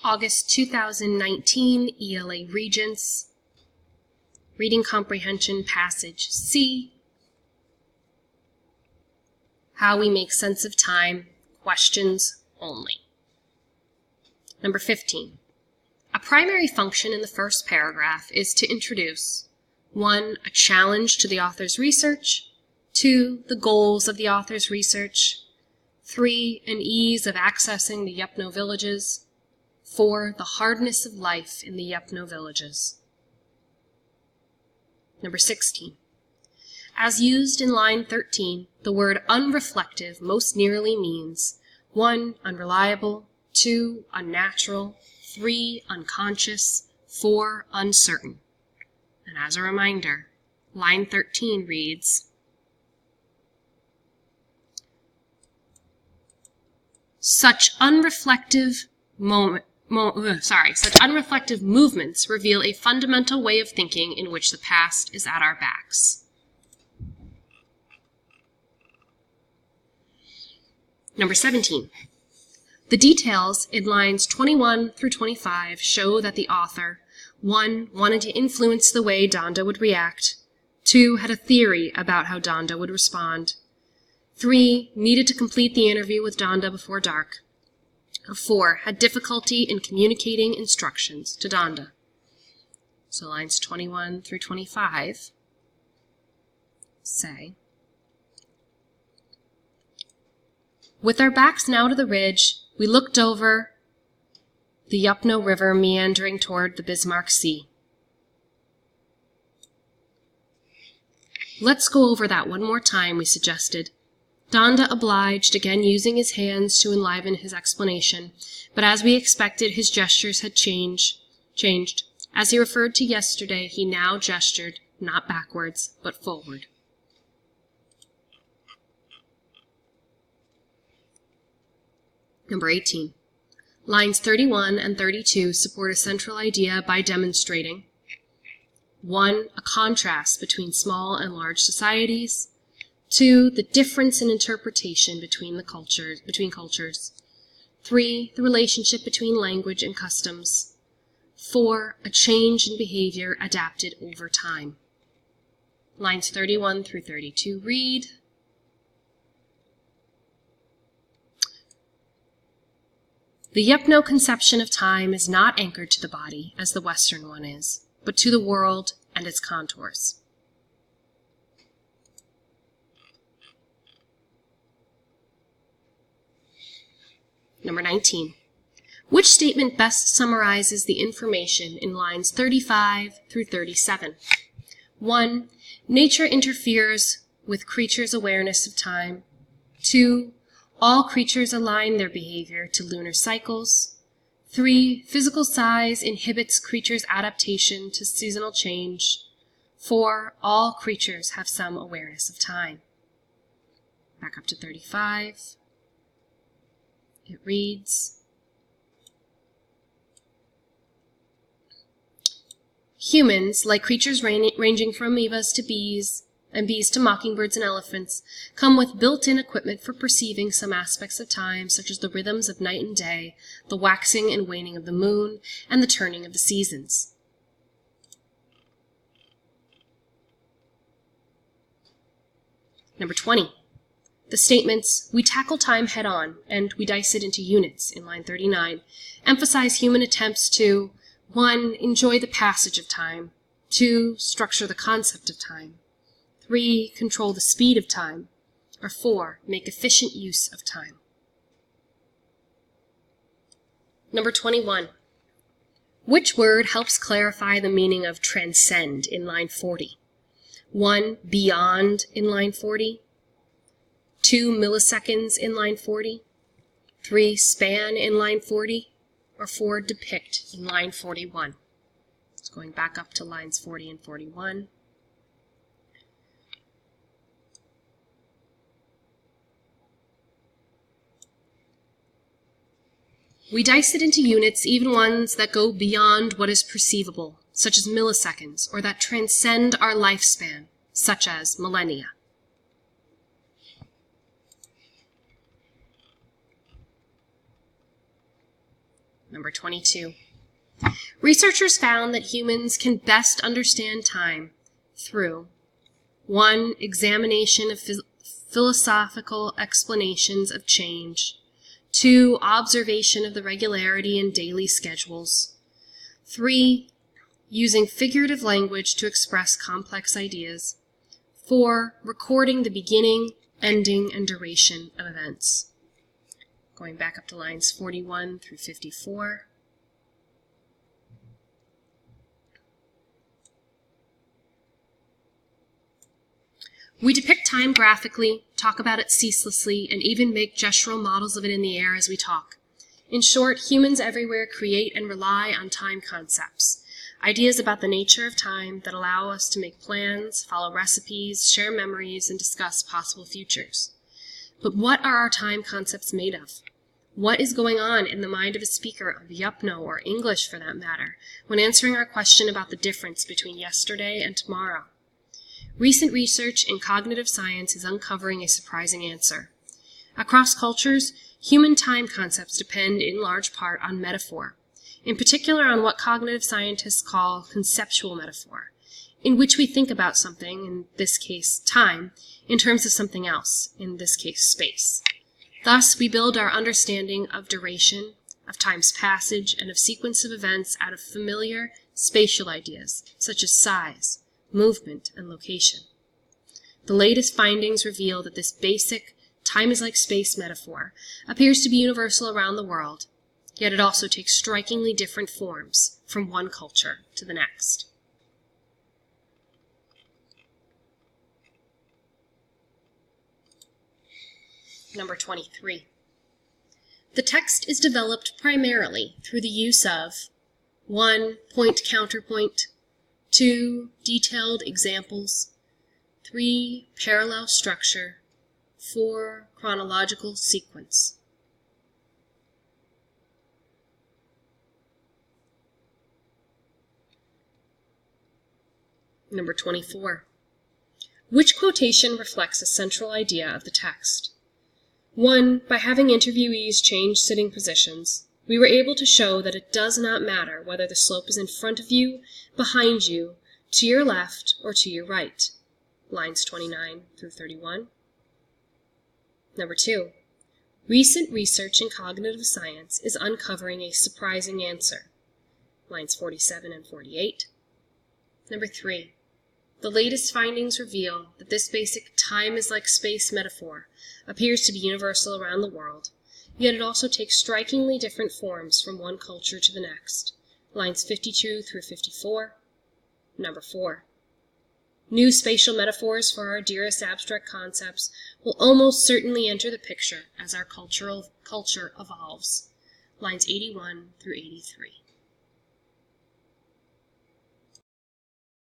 August 2019 ELA Regents, Reading Comprehension Passage C, How We Make Sense of Time, questions only. Number 15. A primary function in the first paragraph is to introduce 1. A challenge to the author's research, 2. The goals of the author's research, 3. An ease of accessing the Yupno villages, 4. The hardness of life in the Yupno villages. Number 16. As used in line 13, the word unreflective most nearly means 1. Unreliable, 2. Unnatural, 3. Unconscious, 4. Uncertain. And as a reminder, line 13 reads, such unreflective movements reveal a fundamental way of thinking in which the past is at our backs. Number 17. The details in lines 21 through 25 show that the author, 1. Wanted to influence the way Donda would react, 2. Had a theory about how Donda would respond, 3. Needed to complete the interview with Donda before dark, 4. Had difficulty in communicating instructions to Donda. So lines 21 through 25 say, with our backs now to the ridge, we looked over the Yupno River meandering toward the Bismarck Sea. Let's go over that one more time, we suggested. Donda obliged, again using his hands to enliven his explanation, but as we expected, his gestures had changed. As he referred to yesterday, he now gestured, not backwards, but forward. Number 18. Lines 31 and 32 support a central idea by demonstrating 1. A contrast between small and large societies, 2. The difference in interpretation between cultures, 3. The relationship between language and customs, 4. A change in behavior adapted over time. Lines 31 through 32 read, the Yupno conception of time is not anchored to the body, as the Western one is, but to the world and its contours. Number 19. Which statement best summarizes the information in lines 35 through 37? 1. Nature interferes with creatures' awareness of time. 2. All creatures align their behavior to lunar cycles. 3. Physical size inhibits creatures' adaptation to seasonal change. 4. All creatures have some awareness of time. Back up to 35. It reads, humans, like creatures ranging from amoebas to bees, and bees to mockingbirds and elephants, come with built-in equipment for perceiving some aspects of time, such as the rhythms of night and day, the waxing and waning of the moon, and the turning of the seasons. Number 20. The statements, we tackle time head-on, and we dice it into units, in line 39, emphasize human attempts to 1. Enjoy the passage of time, 2. Structure the concept of time, 3. Control the speed of time, or 4. Make efficient use of time. Number 21. Which word helps clarify the meaning of transcend in line 40? 1. Beyond in line 40, 2. Milliseconds in line 40, 3. Span in line 40, or 4. Depict in line 41. It's going back up to lines 40 and 41. We dice it into units, even ones that go beyond what is perceivable, such as milliseconds, or that transcend our lifespan, such as millennia. Number 22. Researchers found that humans can best understand time through 1. Examination of philosophical explanations of change. 2. Observation of the regularity in daily schedules. 3. Using figurative language to express complex ideas. 4. Recording the beginning, ending, and duration of events. Going back up to lines 41 through 54. We depict time graphically, talk about it ceaselessly, and even make gestural models of it in the air as we talk. In short, humans everywhere create and rely on time concepts, ideas about the nature of time that allow us to make plans, follow recipes, share memories, and discuss possible futures. But what are our time concepts made of? What is going on in the mind of a speaker of Yupno or English for that matter, when answering our question about the difference between yesterday and tomorrow? Recent research in cognitive science is uncovering a surprising answer. Across cultures, human time concepts depend in large part on metaphor, in particular on what cognitive scientists call conceptual metaphor, in which we think about something, in this case time, in terms of something else, in this case space. Thus, we build our understanding of duration, of time's passage, and of sequence of events out of familiar spatial ideas, such as size, movement, and location. The latest findings reveal that this basic time is like space metaphor appears to be universal around the world, yet it also takes strikingly different forms from one culture to the next. Number 23. The text is developed primarily through the use of 1. Point-counterpoint, 2. Detailed examples, 3. Parallel structure, 4. Chronological sequence. Number 24. Which quotation reflects a central idea of the text? 1. By having interviewees change sitting positions, we were able to show that it does not matter whether the slope is in front of you, behind you, to your left, or to your right. Lines 29 through 31. Number 2. Recent research in cognitive science is uncovering a surprising answer. Lines 47 and 48. Number 3. The latest findings reveal that this basic time is like space metaphor appears to be universal around the world, yet it also takes strikingly different forms from one culture to the next. Lines 52 through 54. Number 4. New spatial metaphors for our dearest abstract concepts will almost certainly enter the picture as our culture evolves. Lines 81 through 83.